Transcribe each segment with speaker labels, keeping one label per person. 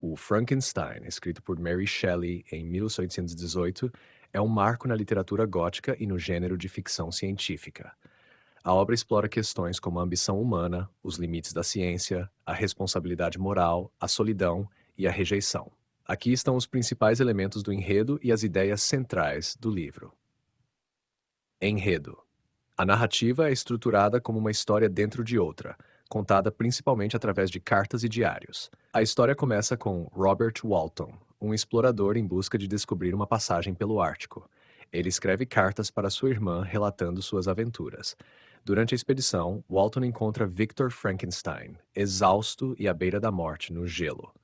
Speaker 1: O Frankenstein, escrito por Mary Shelley em 1818, é um marco na literatura gótica e no gênero de ficção científica. A obra explora questões como a ambição humana, os limites da ciência, a responsabilidade moral, a solidão e a rejeição. Aqui estão os principais elementos do enredo e as ideias centrais do livro. Enredo. A narrativa é estruturada como uma história dentro de outra, contada principalmente através de cartas e diários. A história começa com Robert Walton, um explorador em busca de descobrir uma passagem pelo Ártico. Ele escreve cartas para sua irmã relatando suas aventuras. Durante a expedição, Walton encontra Victor Frankenstein, exausto e à beira da morte no gelo.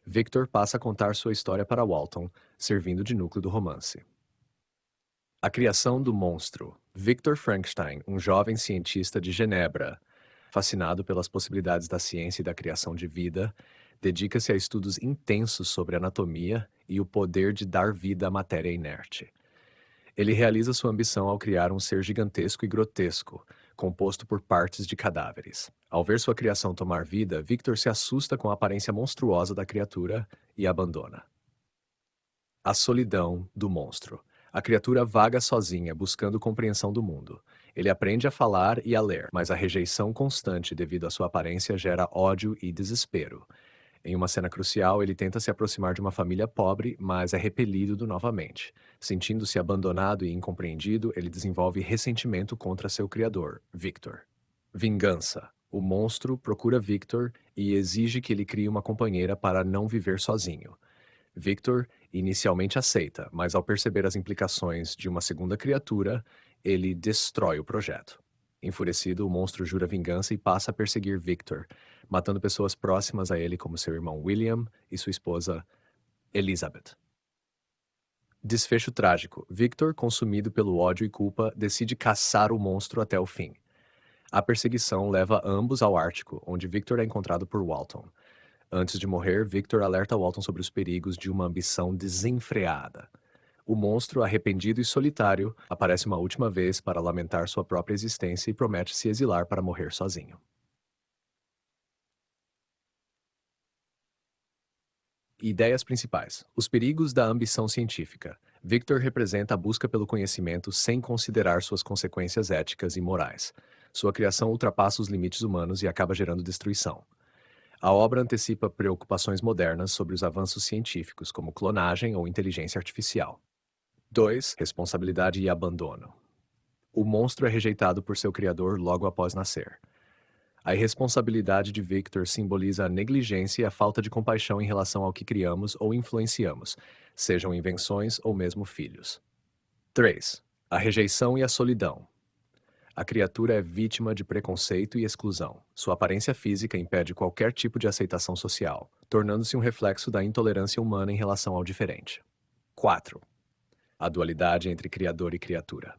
Speaker 1: Victor passa a contar sua história para Walton, servindo de núcleo do romance. A criação do monstro. Victor Frankenstein, um jovem cientista de Genebra, fascinado pelas possibilidades da ciência e da criação de vida, dedica-se a estudos intensos sobre anatomia e o poder de dar vida à matéria inerte. Ele realiza sua ambição ao criar um ser gigantesco e grotesco, composto por partes de cadáveres. Ao ver sua criação tomar vida, Victor se assusta com a aparência monstruosa da criatura e a abandona. A solidão do monstro. A criatura vaga sozinha, buscando compreensão do mundo. Ele aprende a falar e a ler, mas a rejeição constante devido à sua aparência gera ódio e desespero. Em uma cena crucial, ele tenta se aproximar de uma família pobre, mas é repelido novamente. Sentindo-se abandonado e incompreendido, ele desenvolve ressentimento contra seu criador, Victor. Vingança. O monstro procura Victor e exige que ele crie uma companheira para não viver sozinho. Victor inicialmente aceita, mas ao perceber as implicações de uma segunda criatura, ele destrói o projeto. Enfurecido, o monstro jura vingança e passa a perseguir Victor, matando pessoas próximas a ele como seu irmão William e sua esposa Elizabeth. Desfecho trágico. Victor, consumido pelo ódio e culpa, decide caçar o monstro até o fim. A perseguição leva ambos ao Ártico, onde Victor é encontrado por Walton. Antes de morrer, Victor alerta Walton sobre os perigos de uma ambição desenfreada. O monstro, arrependido e solitário, aparece uma última vez para lamentar sua própria existência e promete se exilar para morrer sozinho. Ideias principais. Os perigos da ambição científica. Victor representa a busca pelo conhecimento sem considerar suas consequências éticas e morais. Sua criação ultrapassa os limites humanos e acaba gerando destruição. A obra antecipa preocupações modernas sobre os avanços científicos, como clonagem ou inteligência artificial. 2. Responsabilidade e abandono. O monstro é rejeitado por seu criador logo após nascer. A irresponsabilidade de Victor simboliza a negligência e a falta de compaixão em relação ao que criamos ou influenciamos, sejam invenções ou mesmo filhos. 3. A rejeição e a solidão. A criatura é vítima de preconceito e exclusão. Sua aparência física impede qualquer tipo de aceitação social, tornando-se um reflexo da intolerância humana em relação ao diferente. 4. A dualidade entre criador e criatura.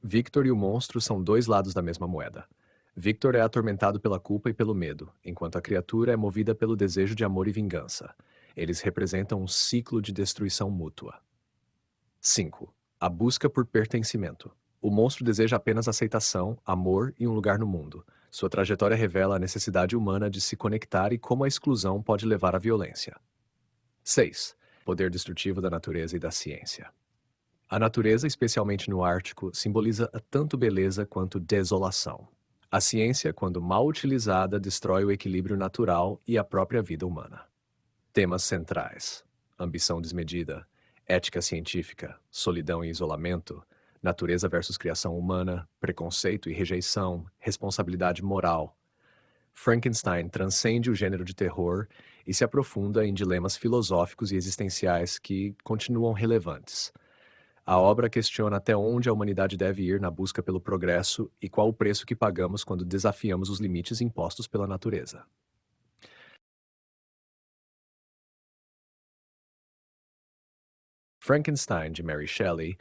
Speaker 1: Victor e o monstro são dois lados da mesma moeda. Victor é atormentado pela culpa e pelo medo, enquanto a criatura é movida pelo desejo de amor e vingança. Eles representam um ciclo de destruição mútua. 5. A busca por pertencimento. O monstro deseja apenas aceitação, amor e um lugar no mundo. Sua trajetória revela a necessidade humana de se conectar e como a exclusão pode levar à violência. 6. Poder destrutivo da natureza e da ciência. A natureza, especialmente no Ártico, simboliza tanto beleza quanto desolação. A ciência, quando mal utilizada, destrói o equilíbrio natural e a própria vida humana. Temas centrais: ambição desmedida, ética científica, solidão e isolamento, natureza versus criação humana, preconceito e rejeição, responsabilidade moral. Frankenstein transcende o gênero de terror e se aprofunda em dilemas filosóficos e existenciais que continuam relevantes. A obra questiona até onde a humanidade deve ir na busca pelo progresso e qual o preço que pagamos quando desafiamos os limites impostos pela natureza. Frankenstein, de Mary Shelley,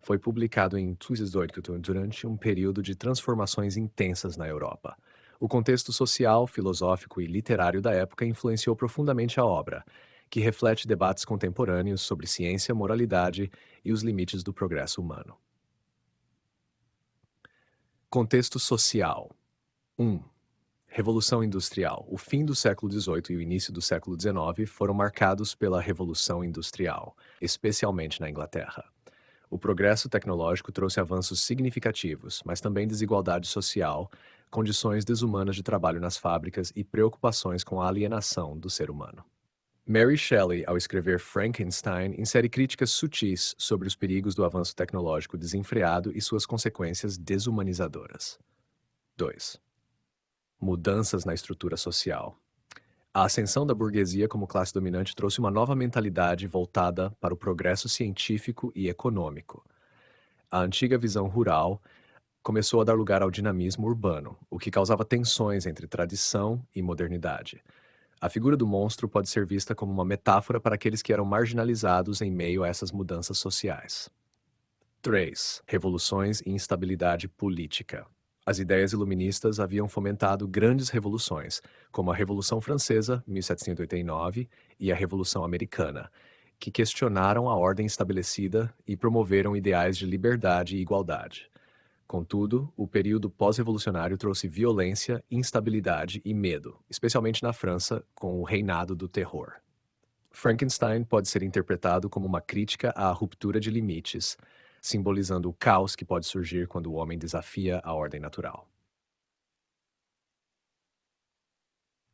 Speaker 1: foi publicado em 1818 durante um período de transformações intensas na Europa. O contexto social, filosófico e literário da época influenciou profundamente a obra, que reflete debates contemporâneos sobre ciência, moralidade e os limites do progresso humano. Contexto social. 1. Revolução Industrial. O fim do século XVIII e o início do século XIX foram marcados pela Revolução Industrial, especialmente na Inglaterra. O progresso tecnológico trouxe avanços significativos, mas também desigualdade social, condições desumanas de trabalho nas fábricas e preocupações com a alienação do ser humano. Mary Shelley, ao escrever Frankenstein, insere críticas sutis sobre os perigos do avanço tecnológico desenfreado e suas consequências desumanizadoras. 2. Mudanças na estrutura social. A ascensão da burguesia como classe dominante trouxe uma nova mentalidade voltada para o progresso científico e econômico. A antiga visão rural começou a dar lugar ao dinamismo urbano, o que causava tensões entre tradição e modernidade. A figura do monstro pode ser vista como uma metáfora para aqueles que eram marginalizados em meio a essas mudanças sociais. 3. Revoluções e instabilidade política. As ideias iluministas haviam fomentado grandes revoluções, como a Revolução Francesa, 1789, e a Revolução Americana, que questionaram a ordem estabelecida e promoveram ideais de liberdade e igualdade. Contudo, o período pós-revolucionário trouxe violência, instabilidade e medo, especialmente na França, com o reinado do terror. Frankenstein pode ser interpretado como uma crítica à ruptura de limites, simbolizando o caos que pode surgir quando o homem desafia a ordem natural.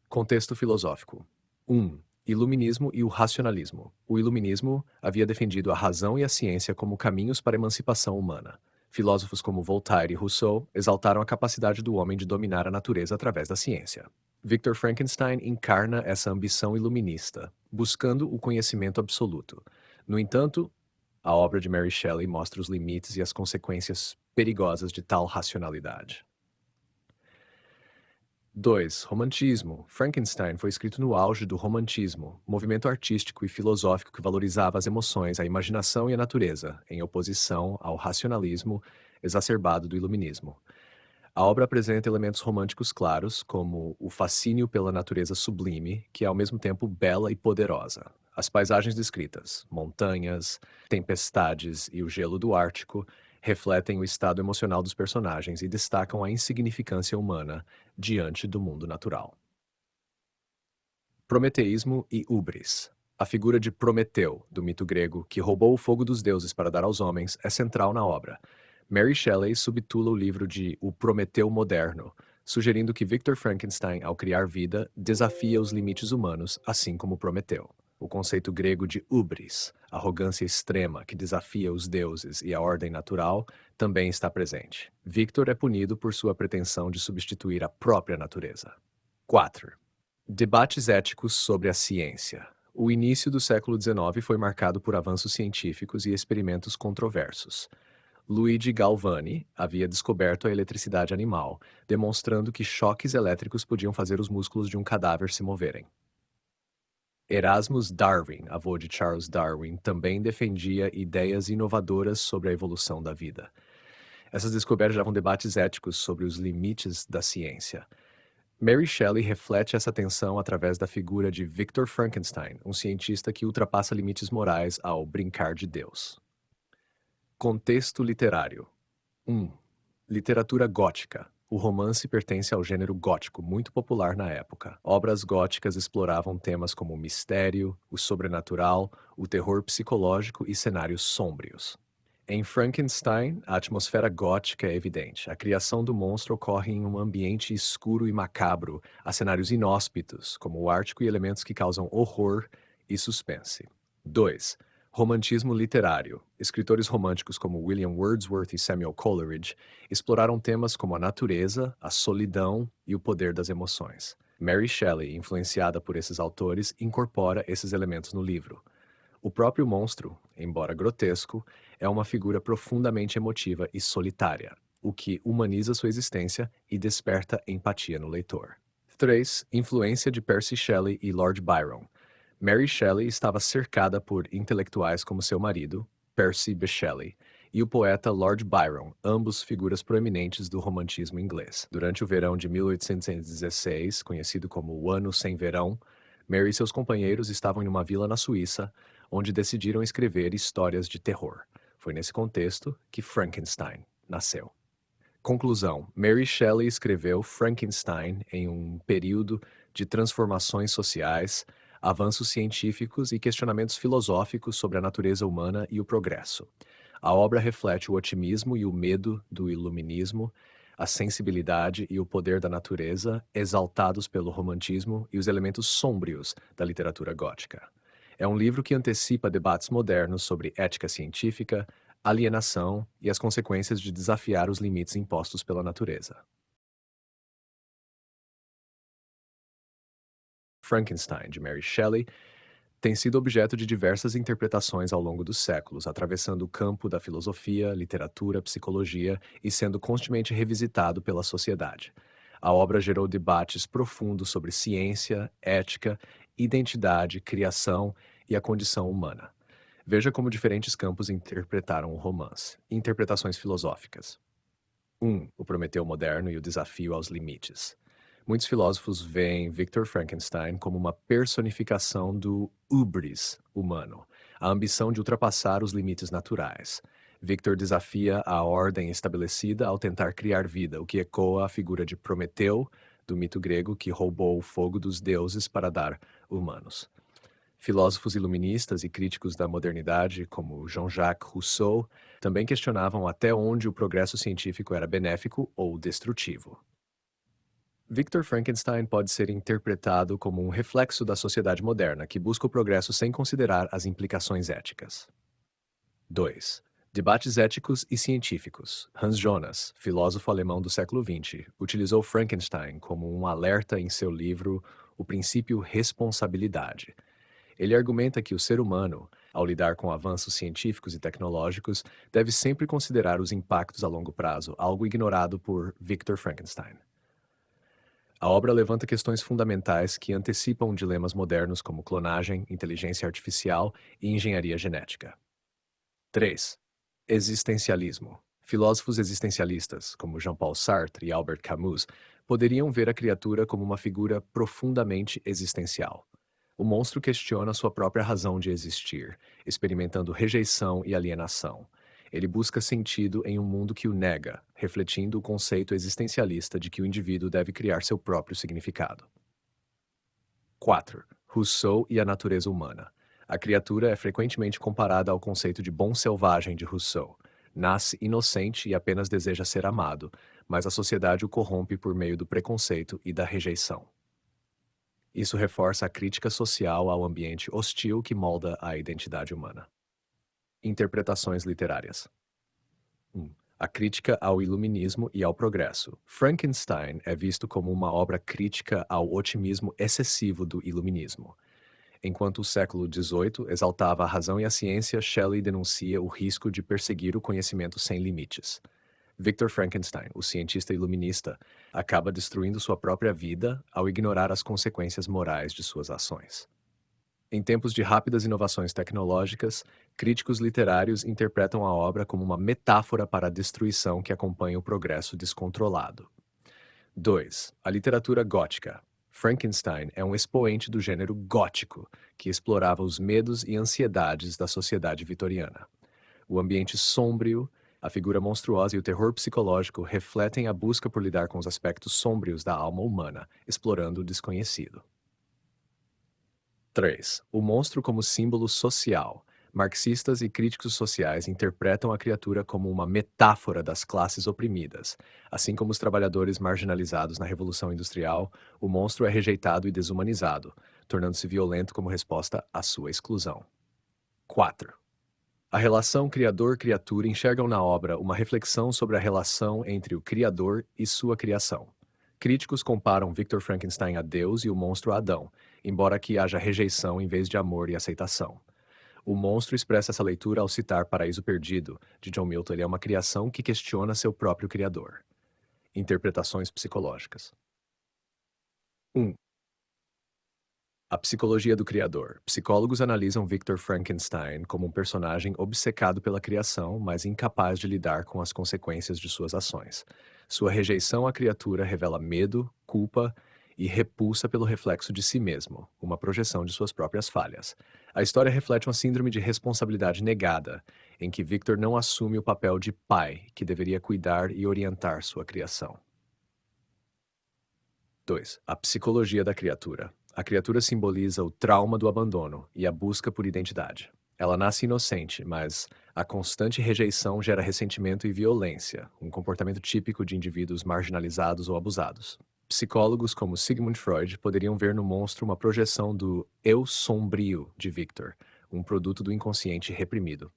Speaker 1: Contexto filosófico. 1. Iluminismo e o racionalismo. O iluminismo havia defendido a razão e a ciência como caminhos para a emancipação humana. Filósofos como Voltaire e Rousseau exaltaram a capacidade do homem de dominar a natureza através da ciência. Victor Frankenstein encarna essa ambição iluminista, buscando o conhecimento absoluto. No entanto, a obra de Mary Shelley mostra os limites e as consequências perigosas de tal racionalidade. 2. Romantismo. Frankenstein foi escrito no auge do romantismo, movimento artístico e filosófico que valorizava as emoções, a imaginação e a natureza, em oposição ao racionalismo exacerbado do iluminismo. A obra apresenta elementos românticos claros, como o fascínio pela natureza sublime, que é ao mesmo tempo bela e poderosa. As paisagens descritas, montanhas, tempestades e o gelo do Ártico, refletem o estado emocional dos personagens e destacam a insignificância humana diante do mundo natural. Prometeísmo e Hubris. A figura de Prometeu, do mito grego, que roubou o fogo dos deuses para dar aos homens, é central na obra. Mary Shelley subtitula o livro de O Prometeu Moderno, sugerindo que Victor Frankenstein, ao criar vida, desafia os limites humanos, assim como Prometeu. O conceito grego de hubris, arrogância extrema que desafia os deuses e a ordem natural, também está presente. Victor é punido por sua pretensão de substituir a própria natureza. 4. Debates éticos sobre a ciência. O início do século XIX foi marcado por avanços científicos e experimentos controversos. Luigi Galvani havia descoberto a eletricidade animal, demonstrando que choques elétricos podiam fazer os músculos de um cadáver se moverem. Erasmus Darwin, avô de Charles Darwin, também defendia ideias inovadoras sobre a evolução da vida. Essas descobertas geravam debates éticos sobre os limites da ciência. Mary Shelley reflete essa tensão através da figura de Victor Frankenstein, um cientista que ultrapassa limites morais ao brincar de Deus. Contexto literário. 1. Literatura gótica. O romance pertence ao gênero gótico, muito popular na época. Obras góticas exploravam temas como o mistério, o sobrenatural, o terror psicológico e cenários sômbrios. Em Frankenstein, a atmosfera gótica é evidente. A criação do monstro ocorre em um ambiente escuro e macabro, há cenários inóspitos, como o Ártico e elementos que causam horror e suspense. 2. Romantismo literário. Escritores românticos como William Wordsworth e Samuel Coleridge exploraram temas como a natureza, a solidão e o poder das emoções. Mary Shelley, influenciada por esses autores, incorpora esses elementos no livro. O próprio monstro, embora grotesco, é uma figura profundamente emotiva e solitária, o que humaniza sua existência e desperta empatia no leitor. 3. Influência de Percy Shelley e Lord Byron. Mary Shelley estava cercada por intelectuais como seu marido, Percy B. Shelley, e o poeta Lord Byron, ambos figuras proeminentes do romantismo inglês. Durante o verão de 1816, conhecido como o Ano Sem Verão, Mary e seus companheiros estavam em uma vila na Suíça, onde decidiram escrever histórias de terror. Foi nesse contexto que Frankenstein nasceu. Conclusão: Mary Shelley escreveu Frankenstein em um período de transformações sociais, avanços científicos e questionamentos filosóficos sobre a natureza humana e o progresso. A obra reflete o otimismo e o medo do iluminismo, a sensibilidade e o poder da natureza, exaltados pelo romantismo e os elementos sômbrios da literatura gótica. É um livro que antecipa debates modernos sobre ética científica, alienação e as consequências de desafiar os limites impostos pela natureza. Frankenstein, de Mary Shelley, tem sido objeto de diversas interpretações ao longo dos séculos, atravessando o campo da filosofia, literatura, psicologia e sendo constantemente revisitado pela sociedade. A obra gerou debates profundos sobre ciência, ética, identidade, criação e a condição humana. Veja como diferentes campos interpretaram o romance. Interpretações filosóficas. 1. O Prometeu moderno e o desafio aos limites. Muitos filósofos veem Victor Frankenstein como uma personificação do hubris humano, a ambição de ultrapassar os limites naturais. Victor desafia a ordem estabelecida ao tentar criar vida, o que ecoa a figura de Prometeu, do mito grego que roubou o fogo dos deuses para dar humanos. Filósofos iluministas e críticos da modernidade, como Jean-Jacques Rousseau, também questionavam até onde o progresso científico era benéfico ou destrutivo. Victor Frankenstein pode ser interpretado como um reflexo da sociedade moderna que busca o progresso sem considerar as implicações éticas. 2. Debates éticos e científicos. Hans Jonas, filósofo alemão do século XX, utilizou Frankenstein como um alerta em seu livro O Princípio Responsabilidade. Ele argumenta que o ser humano, ao lidar com avanços científicos e tecnológicos, deve sempre considerar os impactos a longo prazo, algo ignorado por Victor Frankenstein. A obra levanta questões fundamentais que antecipam dilemas modernos como clonagem, inteligência artificial e engenharia genética. 3. Existencialismo. Filósofos existencialistas, como Jean-Paul Sartre e Albert Camus, poderiam ver a criatura como uma figura profundamente existencial. O monstro questiona sua própria razão de existir, experimentando rejeição e alienação. Ele busca sentido em um mundo que o nega, refletindo o conceito existencialista de que o indivíduo deve criar seu próprio significado. 4. Rousseau e a natureza humana. A criatura é frequentemente comparada ao conceito de bom selvagem de Rousseau. Nasce inocente e apenas deseja ser amado, mas a sociedade o corrompe por meio do preconceito e da rejeição. Isso reforça a crítica social ao ambiente hostil que molda a identidade humana. Interpretações literárias. 1. A crítica ao iluminismo e ao progresso. Frankenstein é visto como uma obra crítica ao otimismo excessivo do iluminismo. Enquanto o século XVIII exaltava a razão e a ciência, Shelley denuncia o risco de perseguir o conhecimento sem limites. Victor Frankenstein, o cientista iluminista, acaba destruindo sua própria vida ao ignorar as consequências morais de suas ações. Em tempos de rápidas inovações tecnológicas, críticos literários interpretam a obra como uma metáfora para a destruição que acompanha o progresso descontrolado. 2. A literatura gótica. Frankenstein é um expoente do gênero gótico, que explorava os medos e ansiedades da sociedade vitoriana. O ambiente sombrio, a figura monstruosa e o terror psicológico refletem a busca por lidar com os aspectos sômbrios da alma humana, explorando o desconhecido. 3. O monstro como símbolo social. Marxistas e críticos sociais interpretam a criatura como uma metáfora das classes oprimidas. Assim como os trabalhadores marginalizados na Revolução Industrial, o monstro é rejeitado e desumanizado, tornando-se violento como resposta à sua exclusão. 4. A relação criador-criatura enxergam na obra uma reflexão sobre a relação entre o criador e sua criação. Críticos comparam Victor Frankenstein a Deus e o monstro a Adão, embora aqui haja rejeição em vez de amor e aceitação. O monstro expressa essa leitura ao citar Paraíso Perdido, de John Milton. Ele é uma criação que questiona seu próprio criador. Interpretações psicológicas. 1. A psicologia do criador. Psicólogos analisam Victor Frankenstein como um personagem obcecado pela criação, mas incapaz de lidar com as consequências de suas ações. Sua rejeição à criatura revela medo, culpa e repulsa pelo reflexo de si mesmo, uma projeção de suas próprias falhas. A história reflete uma síndrome de responsabilidade negada, em que Victor não assume o papel de pai que deveria cuidar e orientar sua criação. 2. A psicologia da criatura. A criatura simboliza o trauma do abandono e a busca por identidade. Ela nasce inocente, mas a constante rejeição gera ressentimento e violência, um comportamento típico de indivíduos marginalizados ou abusados. Psicólogos como Sigmund Freud poderiam ver no monstro uma projeção do eu sombrio de Victor, um produto do inconsciente reprimido.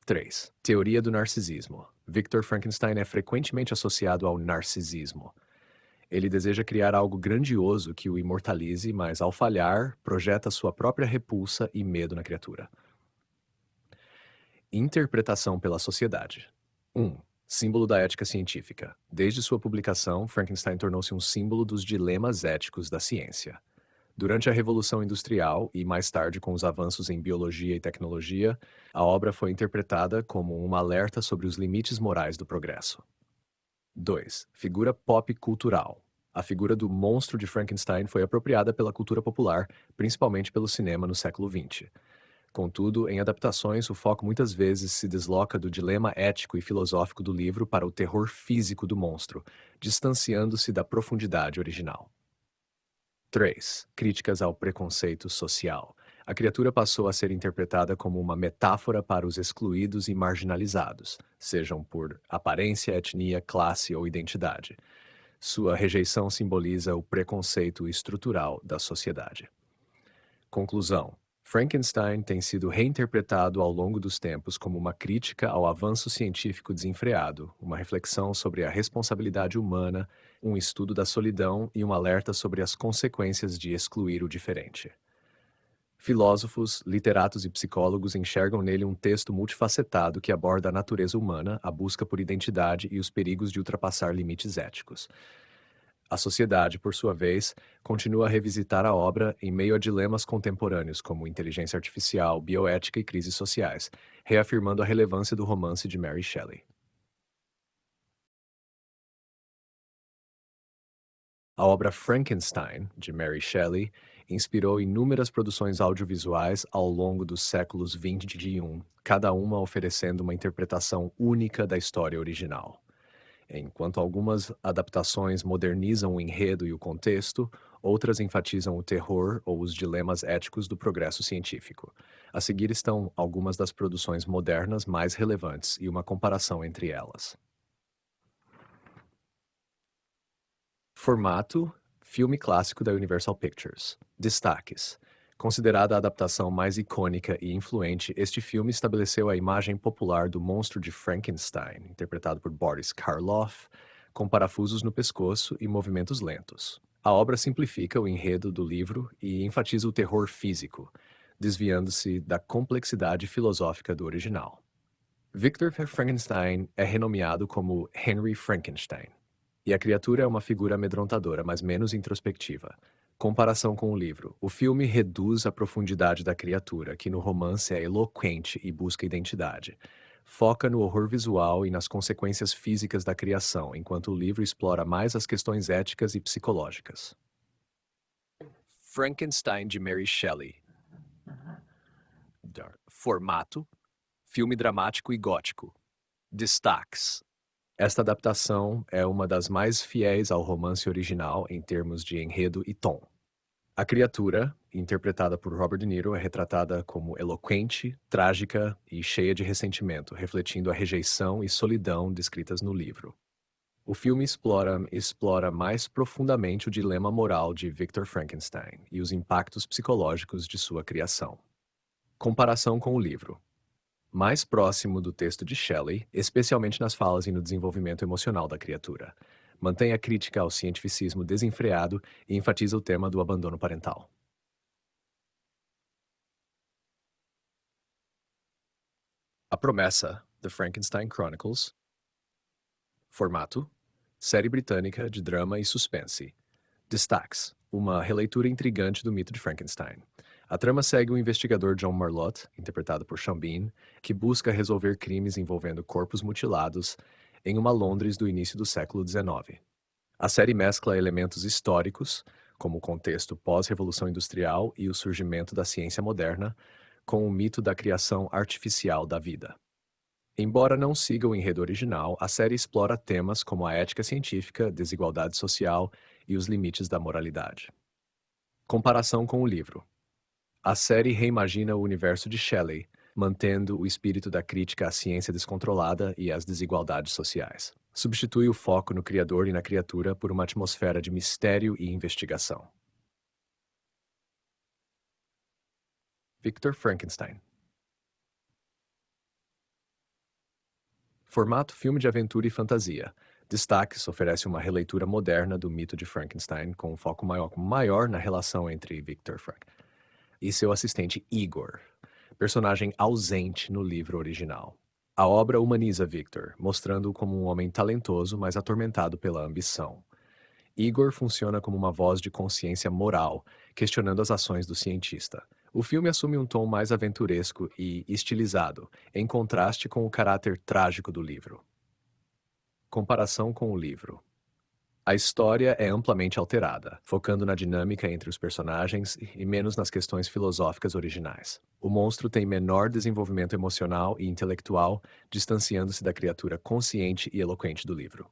Speaker 1: 3. Teoria do narcisismo. Victor Frankenstein é frequentemente associado ao narcisismo. Ele deseja criar algo grandioso que o imortalize, mas ao falhar, projeta sua própria repulsa e medo na criatura. Interpretação pela sociedade. 1. Símbolo da ética científica. Desde sua publicação, Frankenstein tornou-se um símbolo dos dilemas éticos da ciência. Durante a Revolução Industrial e mais tarde com os avanços em biologia e tecnologia, a obra foi interpretada como um alerta sobre os limites morais do progresso. 2. Figura pop cultural. A figura do monstro de Frankenstein foi apropriada pela cultura popular, principalmente pelo cinema no século XX. Contudo, em adaptações, o foco muitas vezes se desloca do dilema ético e filosófico do livro para o terror físico do monstro, distanciando-se da profundidade original. 3. Críticas ao preconceito social. A criatura passou a ser interpretada como uma metáfora para os excluídos e marginalizados, sejam por aparência, etnia, classe ou identidade. Sua rejeição simboliza o preconceito estrutural da sociedade. Conclusão. Frankenstein tem sido reinterpretado ao longo dos tempos como uma crítica ao avanço científico desenfreado, uma reflexão sobre a responsabilidade humana, um estudo da solidão e um alerta sobre as consequências de excluir o diferente. Filósofos, literatos e psicólogos enxergam nele um texto multifacetado que aborda a natureza humana, a busca por identidade e os perigos de ultrapassar limites éticos. A sociedade, por sua vez, continua a revisitar a obra em meio a dilemas contemporâneos como inteligência artificial, bioética e crises sociais, reafirmando a relevância do romance de Mary Shelley. A obra Frankenstein, de Mary Shelley, inspirou inúmeras produções audiovisuais ao longo dos séculos XX e XXI, cada uma oferecendo uma interpretação única da história original. Enquanto algumas adaptações modernizam o enredo e o contexto, outras enfatizam o terror ou os dilemas éticos do progresso científico. A seguir estão algumas das produções modernas mais relevantes e uma comparação entre elas. Formato: filme clássico da Universal Pictures. Destaques: considerada a adaptação mais icônica e influente, este filme estabeleceu a imagem popular do monstro de Frankenstein, interpretado por Boris Karloff, com parafusos no pescoço e movimentos lentos. A obra simplifica o enredo do livro e enfatiza o terror físico, desviando-se da complexidade filosófica do original. Victor Frankenstein é renomeado como Henry Frankenstein, e a criatura é uma figura amedrontadora, mas menos introspectiva. Comparação com o livro. O filme reduz a profundidade da criatura, que no romance é eloquente e busca identidade. Foca no horror visual e nas consequências físicas da criação, enquanto o livro explora mais as questões éticas e psicológicas. Frankenstein de Mary Shelley. Formato: filme dramático e gótico. Destaques: esta adaptação é uma das mais fiéis ao romance original em termos de enredo e tom. A criatura, interpretada por Robert De Niro, é retratada como eloquente, trágica e cheia de ressentimento, refletindo a rejeição e solidão descritas no livro. O filme explora mais profundamente o dilema moral de Victor Frankenstein e os impactos psicológicos de sua criação. Comparação com o livro. Mais próximo do texto de Shelley, especialmente nas falas e no desenvolvimento emocional da criatura. Mantém a crítica ao cientificismo desenfreado e enfatiza o tema do abandono parental. A Promessa, The Frankenstein Chronicles. Formato: série britânica de drama e suspense. Destaques: uma releitura intrigante do mito de Frankenstein. A trama segue o investigador John Marlotte, interpretado por Sean Bean, que busca resolver crimes envolvendo corpos mutilados em uma Londres do início do século XIX. A série mescla elementos históricos, como o contexto pós-revolução industrial e o surgimento da ciência moderna, com o mito da criação artificial da vida. Embora não siga o enredo original, a série explora temas como a ética científica, desigualdade social e os limites da moralidade. Comparação com o livro. A série reimagina o universo de Shelley, mantendo o espírito da crítica à ciência descontrolada e às desigualdades sociais. Substitui o foco no criador e na criatura por uma atmosfera de mistério e investigação. Victor Frankenstein. Formato filme de aventura e fantasia. Destaques oferece uma releitura moderna do mito de Frankenstein, com um foco maior na relação entre Victor Frank e seu assistente Igor, personagem ausente no livro original. A obra humaniza Victor, mostrando-o como um homem talentoso, mas atormentado pela ambição. Igor funciona como uma voz de consciência moral, questionando as ações do cientista. O filme assume um tom mais aventuresco e estilizado, em contraste com o caráter trágico do livro. Comparação com o livro. A história é amplamente alterada, focando na dinâmica entre os personagens e menos nas questões filosóficas originais. O monstro tem menor desenvolvimento emocional e intelectual, distanciando-se da criatura consciente e eloquente do livro.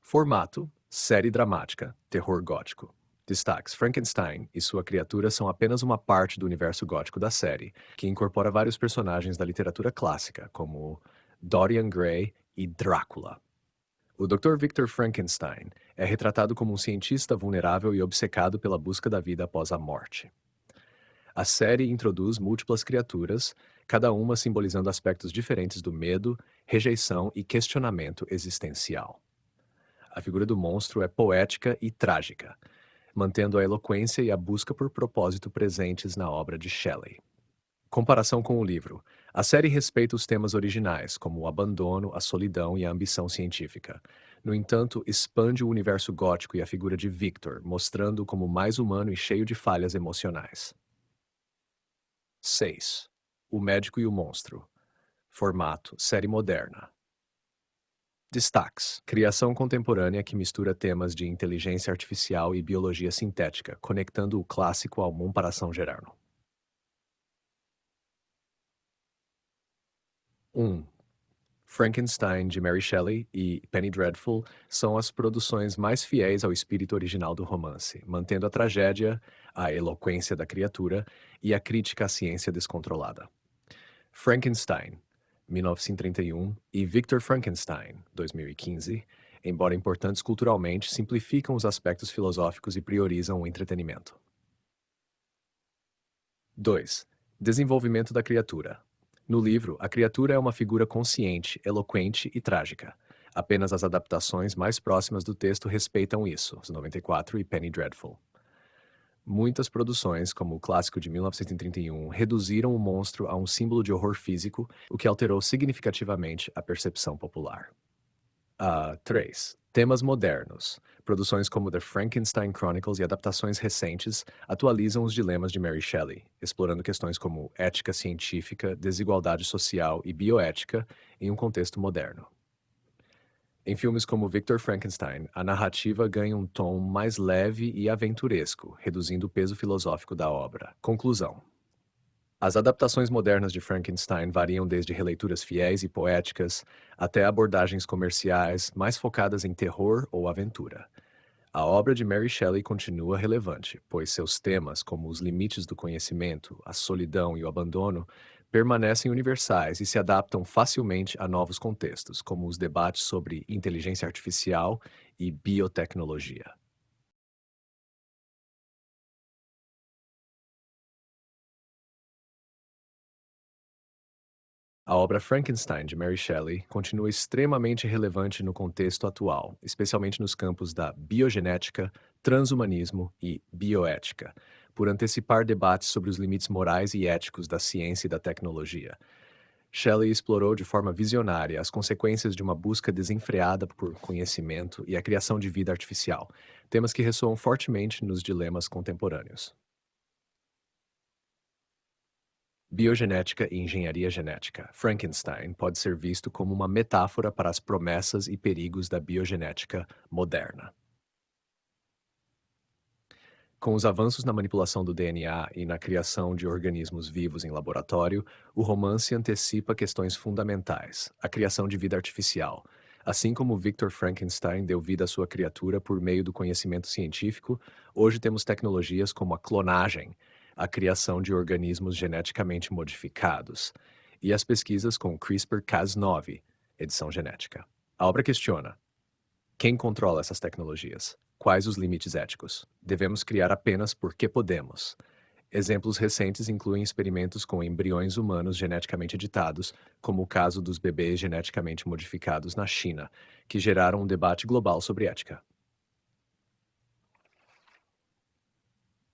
Speaker 1: Formato: série dramática, terror gótico. Destaques: Frankenstein e sua criatura são apenas uma parte do universo gótico da série, que incorpora vários personagens da literatura clássica, como Dorian Gray e Drácula. O Dr. Victor Frankenstein é retratado como um cientista vulnerável e obcecado pela busca da vida após a morte. A série introduz múltiplas criaturas, cada uma simbolizando aspectos diferentes do medo, rejeição e questionamento existencial. A figura do monstro é poética e trágica, mantendo a eloquência e a busca por propósito presentes na obra de Shelley. Comparação com o livro. A série respeita os temas originais, como o abandono, a solidão e a ambição científica. No entanto, expande o universo gótico e a figura de Victor, mostrando-o como mais humano e cheio de falhas emocionais. 6. O médico e o monstro. Formato: série moderna. Destaques: criação contemporânea que mistura temas de inteligência artificial e biologia sintética, conectando o clássico ao comparação geral. 1. Frankenstein, de Mary Shelley, e Penny Dreadful são as produções mais fiéis ao espírito original do romance, mantendo a tragédia, a eloquência da criatura e a crítica à ciência descontrolada. Frankenstein, 1931, e Victor Frankenstein, 2015, embora importantes culturalmente, simplificam os aspectos filosóficos e priorizam o entretenimento. 2. Desenvolvimento da criatura. No livro, a criatura é uma figura consciente, eloquente e trágica. Apenas as adaptações mais próximas do texto respeitam isso, os 94 e Penny Dreadful. Muitas produções, como o clássico de 1931, reduziram o monstro a um símbolo de horror físico, o que alterou significativamente a percepção popular. 3. Temas modernos. Produções como The Frankenstein Chronicles e adaptações recentes atualizam os dilemas de Mary Shelley, explorando questões como ética científica, desigualdade social e bioética em um contexto moderno. Em filmes como Victor Frankenstein, a narrativa ganha um tom mais leve e aventuresco, reduzindo o peso filosófico da obra. Conclusão. As adaptações modernas de Frankenstein variam desde releituras fiéis e poéticas até abordagens comerciais mais focadas em terror ou aventura. A obra de Mary Shelley continua relevante, pois seus temas, como os limites do conhecimento, a solidão e o abandono, permanecem universais e se adaptam facilmente a novos contextos, como os debates sobre inteligência artificial e biotecnologia. A obra Frankenstein, de Mary Shelley, continua extremamente relevante no contexto atual, especialmente nos campos da biogenética, transhumanismo e bioética, por antecipar debates sobre os limites morais e éticos da ciência e da tecnologia. Shelley explorou de forma visionária as consequências de uma busca desenfreada por conhecimento e a criação de vida artificial, temas que ressoam fortemente nos dilemas contemporâneos. Biogenética e engenharia genética. Frankenstein pode ser visto como uma metáfora para as promessas e perigos da biogenética moderna. Com os avanços na manipulação do DNA e na criação de organismos vivos em laboratório, o romance antecipa questões fundamentais, a criação de vida artificial. Assim como Victor Frankenstein deu vida à sua criatura por meio do conhecimento científico, hoje temos tecnologias como a clonagem, a criação de organismos geneticamente modificados, e as pesquisas com CRISPR-Cas9, edição genética. A obra questiona: quem controla essas tecnologias? Quais os limites éticos? Devemos criar apenas porque podemos. Exemplos recentes incluem experimentos com embriões humanos geneticamente editados, como o caso dos bebês geneticamente modificados na China, que geraram um debate global sobre ética.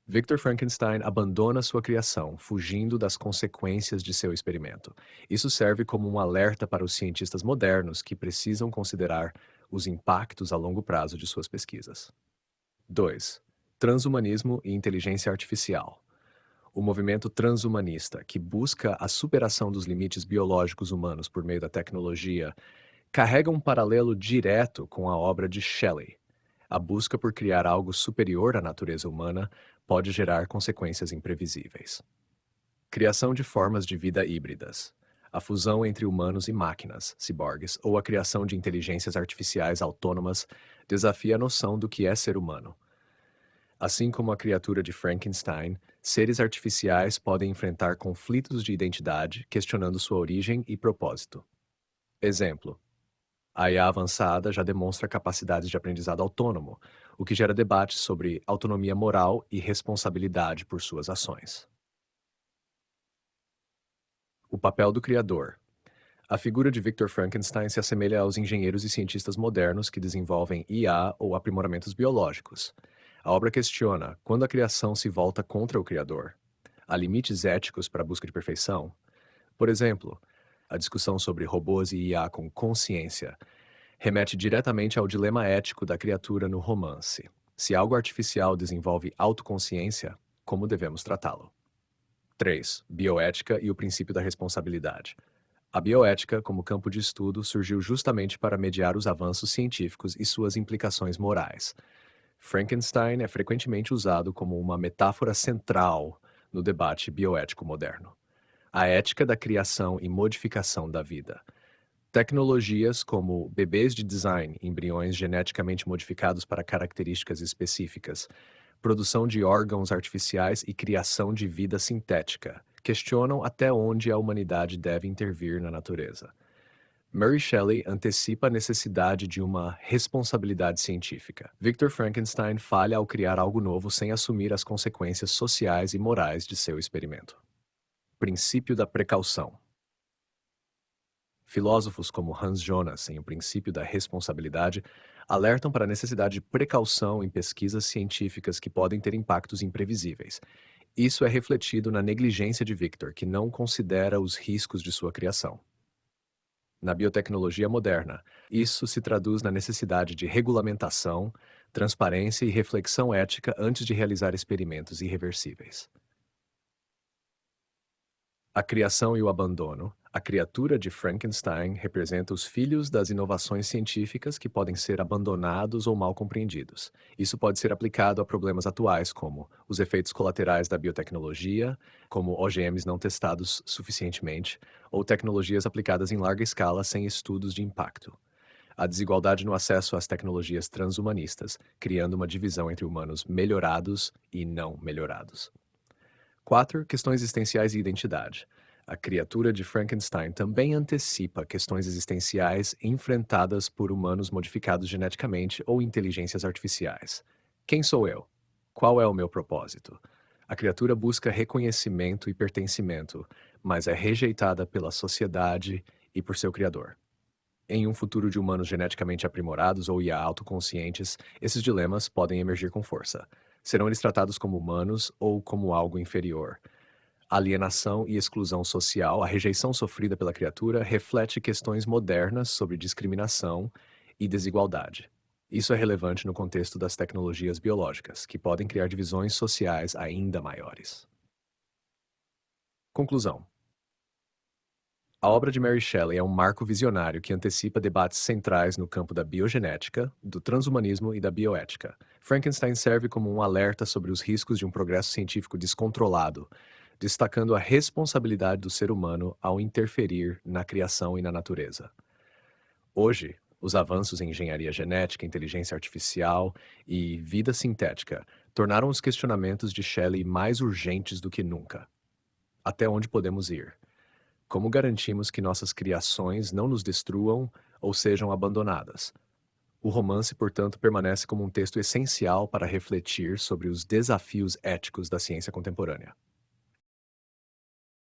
Speaker 1: Victor Frankenstein abandona sua criação, fugindo das consequências de seu experimento. Isso serve como um alerta para os cientistas modernos que precisam considerar os impactos a longo prazo de suas pesquisas. 2. Transhumanismo e inteligência artificial. O movimento transhumanista, que busca a superação dos limites biológicos humanos por meio da tecnologia, carrega um paralelo direto com a obra de Shelley. A busca por criar algo superior à natureza humana pode gerar consequências imprevisíveis. Criação de formas de vida híbridas. A fusão entre humanos e máquinas, ciborgues, ou a criação de inteligências artificiais autônomas desafia a noção do que é ser humano. Assim como a criatura de Frankenstein, seres artificiais podem enfrentar conflitos de identidade, questionando sua origem e propósito. Exemplo: a IA avançada já demonstra capacidades de aprendizado autônomo, o que gera debates sobre autonomia moral e responsabilidade por suas ações. O papel do criador. A figura de Victor Frankenstein se assemelha aos engenheiros e cientistas modernos que desenvolvem IA ou aprimoramentos biológicos. A obra questiona quando a criação se volta contra o criador. Há limites éticos para a busca de perfeição? Por exemplo, a discussão sobre robôs e IA com consciência remete diretamente ao dilema ético da criatura no romance. Se algo artificial desenvolve autoconsciência, como devemos tratá-lo? 3. Bioética e o princípio da responsabilidade. A bioética, como campo de estudo, surgiu justamente para mediar os avanços científicos e suas implicações morais. Frankenstein é frequentemente usado como uma metáfora central no debate bioético moderno. A ética da criação e modificação da vida. Tecnologias como bebês de design, embriões geneticamente modificados para características específicas, produção de órgãos artificiais e criação de vida sintética questionam até onde a humanidade deve intervir na natureza. Mary Shelley antecipa a necessidade de uma responsabilidade científica. Victor Frankenstein falha ao criar algo novo sem assumir as consequências sociais e morais de seu experimento. Princípio da precaução. Filósofos como Hans Jonas, em O Princípio da Responsabilidade, alertam para a necessidade de precaução em pesquisas científicas que podem ter impactos imprevisíveis. Isso é refletido na negligência de Victor, que não considera os riscos de sua criação. Na biotecnologia moderna, isso se traduz na necessidade de regulamentação, transparência e reflexão ética antes de realizar experimentos irreversíveis. A criação e o abandono. A criatura de Frankenstein representa os filhos das inovações científicas que podem ser abandonados ou mal compreendidos. Isso pode ser aplicado a problemas atuais, como os efeitos colaterais da biotecnologia, como OGMs não testados suficientemente, ou tecnologias aplicadas em larga escala sem estudos de impacto. A desigualdade no acesso às tecnologias transhumanistas, criando uma divisão entre humanos melhorados e não melhorados. 4. Questões existenciais e identidade. A criatura de Frankenstein também antecipa questões existenciais enfrentadas por humanos modificados geneticamente ou inteligências artificiais. Quem sou eu? Qual é o meu propósito? A criatura busca reconhecimento e pertencimento, mas é rejeitada pela sociedade e por seu criador. Em um futuro de humanos geneticamente aprimorados ou IA autoconscientes, esses dilemas podem emergir com força. Serão eles tratados como humanos ou como algo inferior? A alienação e exclusão social, a rejeição sofrida pela criatura, reflete questões modernas sobre discriminação e desigualdade. Isso é relevante no contexto das tecnologias biológicas, que podem criar divisões sociais ainda maiores. Conclusão. A obra de Mary Shelley é um marco visionário que antecipa debates centrais no campo da biogenética, do transhumanismo e da bioética. Frankenstein serve como um alerta sobre os riscos de um progresso científico descontrolado, destacando a responsabilidade do ser humano ao interferir na criação e na natureza. Hoje, os avanços em engenharia genética, inteligência artificial e vida sintética tornaram os questionamentos de Shelley mais urgentes do que nunca. Até onde podemos ir? Como garantimos que nossas criações não nos destruam ou sejam abandonadas? O romance, portanto, permanece como um texto essencial para refletir sobre os desafios éticos da ciência contemporânea.